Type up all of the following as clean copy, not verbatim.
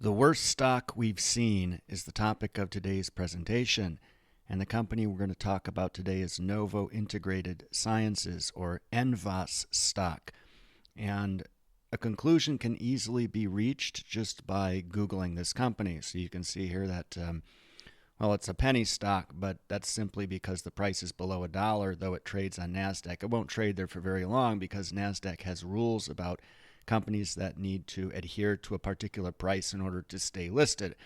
The worst stock we've seen is the topic of today's presentation, and the company we're going to talk about today is Novo Integrated Sciences, or Envas stock. And a conclusion can easily be reached just by Googling this company. So you can see here that, it's a penny stock, but that's simply because the price is below $1, though it trades on NASDAQ. It won't trade there for very long because NASDAQ has rules about companies that need to adhere to a particular price in order to stay listed.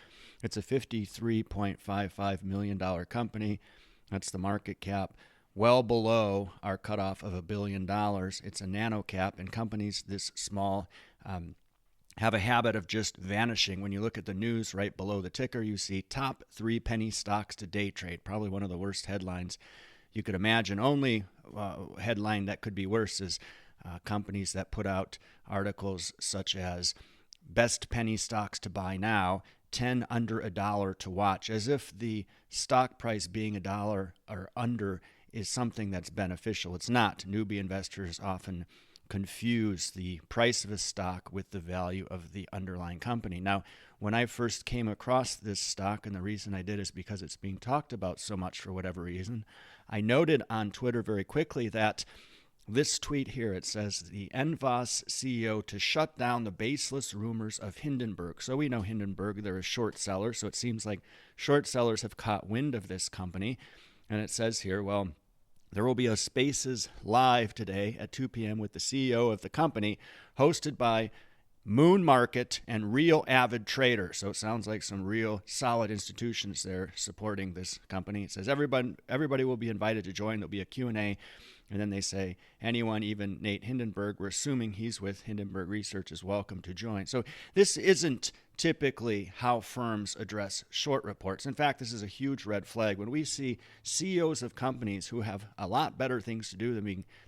It's a $53.55 million company. That's the market cap, well below our cutoff of $1 billion. It's a nano cap, and companies this small have a habit of just vanishing. When you look at the news right below the ticker, you see top 3 penny stocks to day trade. Probably one of the worst headlines you could imagine. Only headline that could be worse is companies that put out articles such as best penny stocks to buy now, 10 under $1 to watch, as if the stock price being $1 or under is something that's beneficial. It's not. Newbie investors often confuse the price of a stock with the value of the underlying company. Now, when I first came across this stock, and the reason I did is because it's being talked about so much for whatever reason, I noted on Twitter very quickly that this tweet here, it says, the Envas CEO to shut down the baseless rumors of Hindenburg. So we know Hindenburg, they're a short seller, so it seems like short sellers have caught wind of this company. And it says here, there will be a Spaces live today at 2 p.m. with the CEO of the company, hosted by Moon Market and Real Avid Trader. So it sounds like some real solid institutions there supporting this company. It says everybody will be invited to join. There'll be a Q&A. And then they say, anyone, even Nate Hindenburg, we're assuming he's with Hindenburg Research, is welcome to join. So this isn't typically how firms address short reports. In fact, this is a huge red flag. When we see CEOs of companies who have a lot better things to do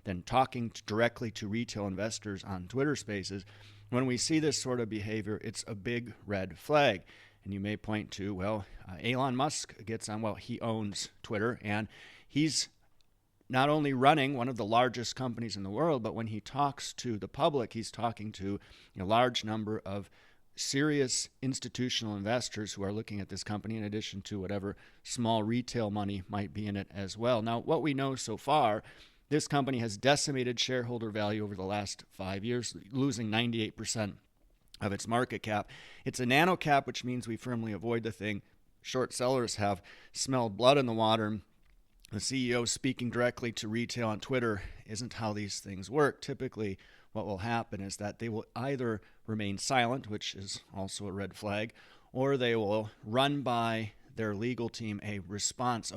than talking directly to retail investors on Twitter Spaces, when we see this sort of behavior, it's a big red flag. And you may point to, Elon Musk gets on, he owns Twitter, and he's not only running one of the largest companies in the world, but when he talks to the public, he's talking to a large number of serious institutional investors who are looking at this company in addition to whatever small retail money might be in it as well. Now, what we know so far, this company has decimated shareholder value over the last 5 years, losing 98% of its market cap. It's a nano cap, which means we firmly avoid the thing. Short sellers have smelled blood in the water. The CEO speaking directly to retail on Twitter isn't how these things work. Typically, what will happen is that they will either remain silent, which is also a red flag, or they will run by their legal team a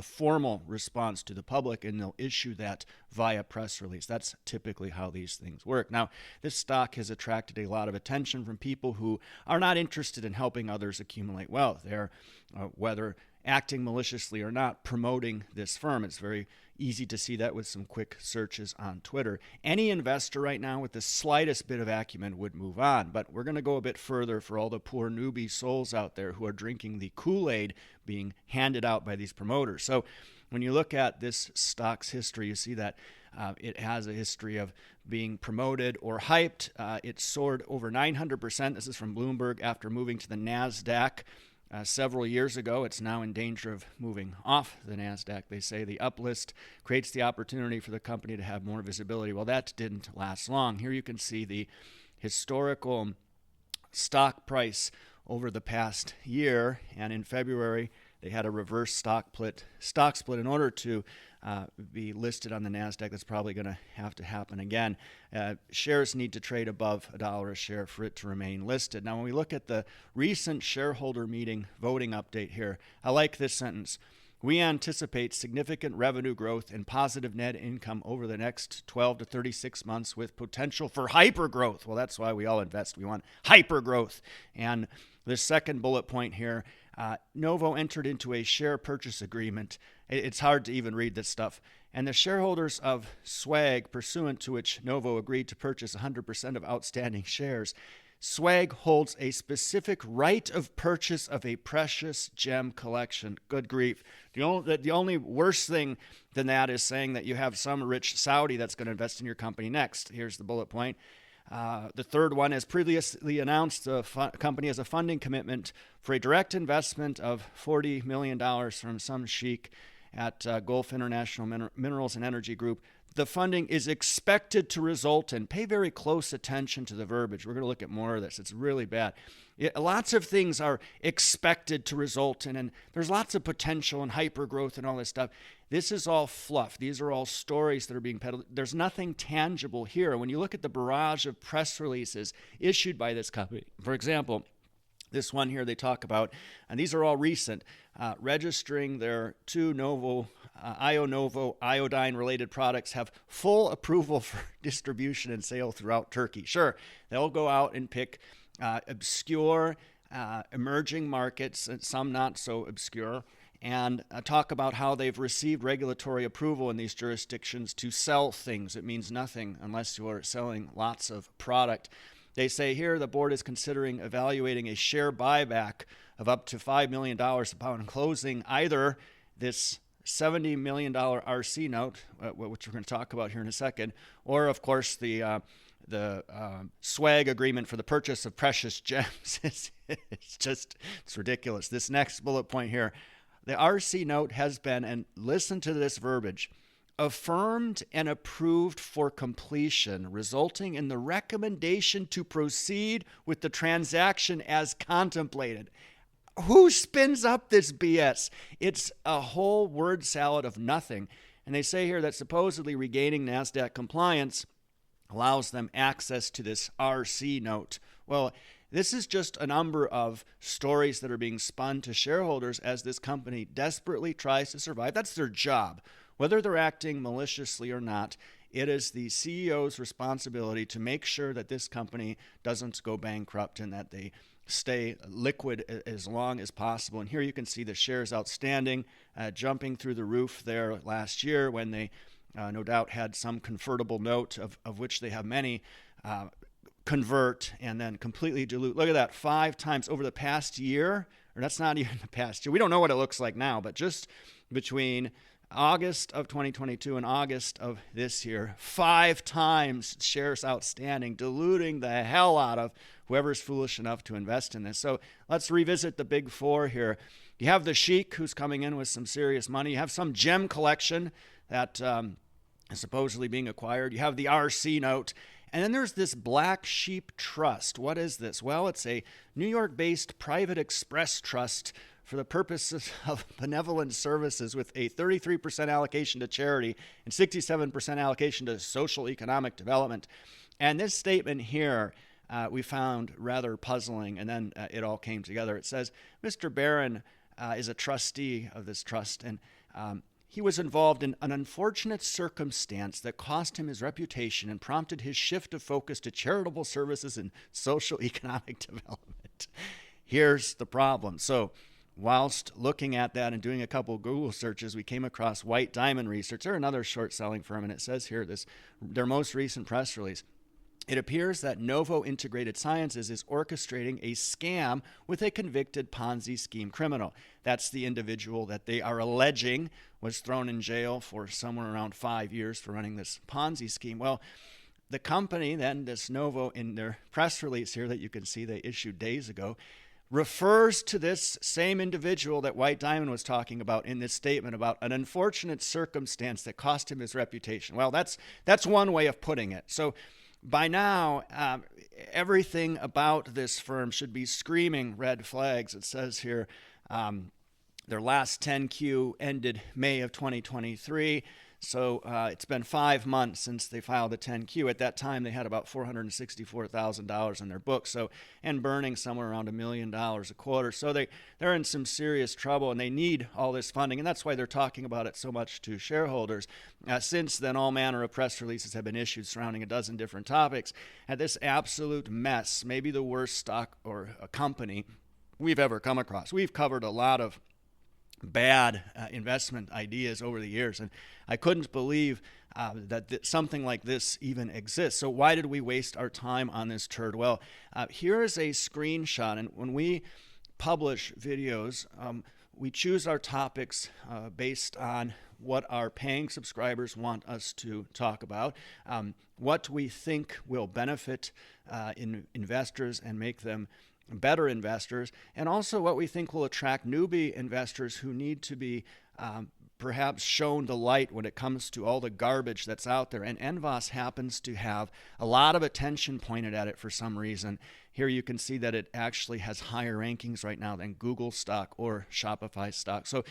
formal response to the public, and they'll issue that via press release. That's typically how these things work. Now, this stock has attracted a lot of attention from people who are not interested in helping others accumulate wealth. They're, whether acting maliciously or not, promoting this firm. It's very easy to see that with some quick searches on Twitter. Any investor right now with the slightest bit of acumen would move on, but we're going to go a bit further for all the poor newbie souls out there who are drinking the Kool-Aid being handed out by these promoters. So when you look at this stock's history, you see that it has a history of being promoted or hyped. It soared over 900%. This is from Bloomberg after moving to the NASDAQ. Several years ago. It's now in danger of moving off the NASDAQ. They say the uplist creates the opportunity for the company to have more visibility. Well, that didn't last long. Here you can see the historical stock price over the past year, and in February they had a reverse stock split in order to be listed on the NASDAQ. That's probably going to have to happen again. Shares need to trade above $1 a share for it to remain listed. Now, when we look at the recent shareholder meeting voting update here, I like this sentence. We anticipate significant revenue growth and positive net income over the next 12 to 36 months with potential for hypergrowth. Well, that's why we all invest. We want hypergrowth. And the second bullet point here, Novo entered into a share purchase agreement. It's hard to even read this stuff. And the shareholders of Swag, pursuant to which Novo agreed to purchase 100% of outstanding shares, Swag holds a specific right of purchase of a precious gem collection. Good grief. The only worse thing than that is saying that you have some rich Saudi that's going to invest in your company next. Here's the bullet point. The third one, as previously announced, the company has a funding commitment for a direct investment of $40 million from some sheik at Gulf International Minerals and Energy Group. The funding is expected to result in, pay very close attention to the verbiage. We're going to look at more of this. It's really bad. Lots of things are expected to result in, and there's lots of potential and hyper growth and all this stuff. This is all fluff. These are all stories that are being peddled. There's nothing tangible here. When you look at the barrage of press releases issued by this company, for example, this one here they talk about, and these are all recent, registering their two Novo iodine-related products have full approval for distribution and sale throughout Turkey. Sure, they'll go out and pick obscure, emerging markets, and some not so obscure, and talk about how they've received regulatory approval in these jurisdictions to sell things. It means nothing unless you are selling lots of product. They say here the board is considering evaluating a share buyback of up to $5 million upon closing either this $70 million RC note, which we're going to talk about here in a second, or, of course, the swag agreement for the purchase of precious gems. It's ridiculous. This next bullet point here, the RC note has been, and listen to this verbiage, affirmed and approved for completion, resulting in the recommendation to proceed with the transaction as contemplated. Who spins up this BS? It's a whole word salad of nothing. And they say here that supposedly regaining NASDAQ compliance allows them access to this RC note. Well, this is just a number of stories that are being spun to shareholders as this company desperately tries to survive. That's their job. Whether they're acting maliciously or not, it is the CEO's responsibility to make sure that this company doesn't go bankrupt and that they stay liquid as long as possible. And here you can see the shares outstanding jumping through the roof there last year when they no doubt had some convertible note of which they have many convert and then completely dilute. Look at that, 5 times over the past year, or that's not even the past year. We don't know what it looks like now, but just between August of 2022 and August of this year, 5 times shares outstanding, diluting the hell out of whoever's foolish enough to invest in this. So let's revisit the big four here. You have the sheik who's coming in with some serious money. You have some gem collection that is supposedly being acquired. You have the RC note. And then there's this Black Sheep Trust. What is this? Well, it's a New York-based private express trust for the purposes of benevolent services with a 33% allocation to charity and 67% allocation to social economic development. And this statement here we found rather puzzling, and then it all came together. It says, Mr. Barron is a trustee of this trust, and he was involved in an unfortunate circumstance that cost him his reputation and prompted his shift of focus to charitable services and social economic development. Here's the problem. So whilst looking at that and doing a couple of Google searches, we came across White Diamond Research. They're another short-selling firm, and it says here, their most recent press release. It appears that Novo Integrated Sciences is orchestrating a scam with a convicted Ponzi scheme criminal. That's the individual that they are alleging was thrown in jail for somewhere around 5 years for running this Ponzi scheme. Well, the company, then, this Novo, in their press release here that you can see they issued days ago, refers to this same individual that White Diamond was talking about in this statement about an unfortunate circumstance that cost him his reputation. Well, that's one way of putting it. So by now, everything about this firm should be screaming red flags. It says here their last 10Q ended May of 2023. So it's been 5 months since they filed a 10Q. At that time, they had about $464,000 in their books, and burning somewhere around $1 million a quarter. So they're in some serious trouble, and they need all this funding, and that's why they're talking about it so much to shareholders. Since then, all manner of press releases have been issued surrounding a dozen different topics. And this absolute mess, maybe the worst stock or a company we've ever come across. We've covered a lot of bad investment ideas over the years, and I couldn't believe that something like this even exists. So why did we waste our time on this turd? Well, here is a screenshot, and when we publish videos, we choose our topics based on what our paying subscribers want us to talk about, what we think will benefit investors and make them better investors, and also what we think will attract newbie investors who need to be perhaps shown the light when it comes to all the garbage that's out there. And Envas happens to have a lot of attention pointed at it for some reason. Here you can see that it actually has higher rankings right now than Google stock or Shopify stock. So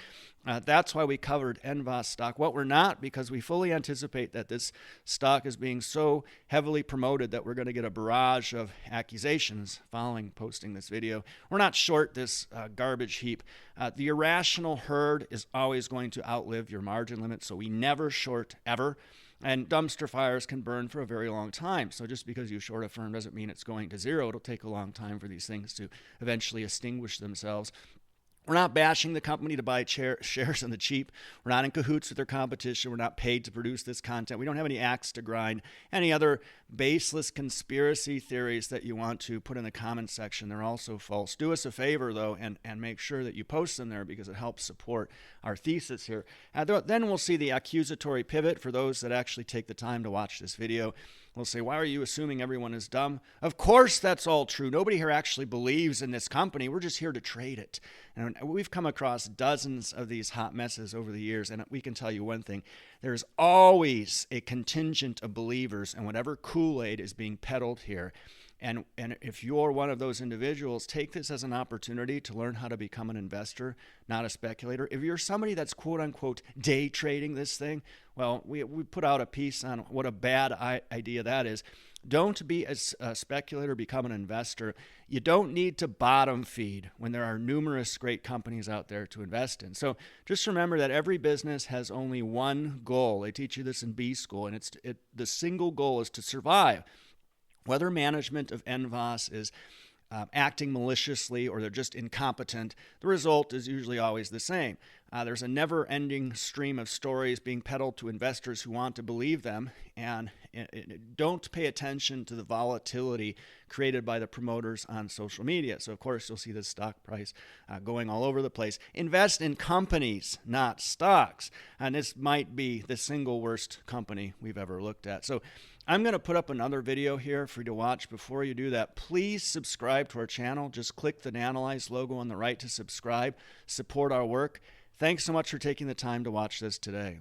that's why we covered Envas stock. What we're not, because we fully anticipate that this stock is being so heavily promoted that we're going to get a barrage of accusations following posting this video. We're not short this garbage heap. The irrational herd is always going to outlive your margin limit, so we never short ever. And dumpster fires can burn for a very long time. So just because you short a firm doesn't mean it's going to zero. It'll take a long time for these things to eventually extinguish themselves. We're not bashing the company to buy shares on the cheap. We're not in cahoots with their competition. We're not paid to produce this content. We don't have any axe to grind. Any other baseless conspiracy theories that you want to put in the comment section, they're also false. Do us a favor, though, and make sure that you post them there because it helps support our thesis here. Then we'll see the accusatory pivot for those that actually take the time to watch this video. We'll say, why are you assuming everyone is dumb? Of course that's all true. Nobody here actually believes in this company. We're just here to trade it. And we've come across dozens of these hot messes over the years, and we can tell you one thing. There's always a contingent of believers in whatever Kool-Aid is being peddled here. And if you're one of those individuals, take this as an opportunity to learn how to become an investor, not a speculator. If you're somebody that's quote-unquote day trading this thing, well, we put out a piece on what a bad idea that is. Don't be a speculator, become an investor. You don't need to bottom feed when there are numerous great companies out there to invest in. So just remember that every business has only one goal. They teach you this in B school, and the single goal is to survive. Whether management of Envas is acting maliciously or they're just incompetent, the result is usually always the same. There's a never-ending stream of stories being peddled to investors who want to believe them, and don't pay attention to the volatility created by the promoters on social media. So, of course, you'll see the stock price going all over the place. Invest in companies, not stocks. And this might be the single worst company we've ever looked at. So I'm going to put up another video here for you to watch. Before you do that, please subscribe to our channel. Just click the Analyze logo on the right to subscribe. Support our work. Thanks so much for taking the time to watch this today.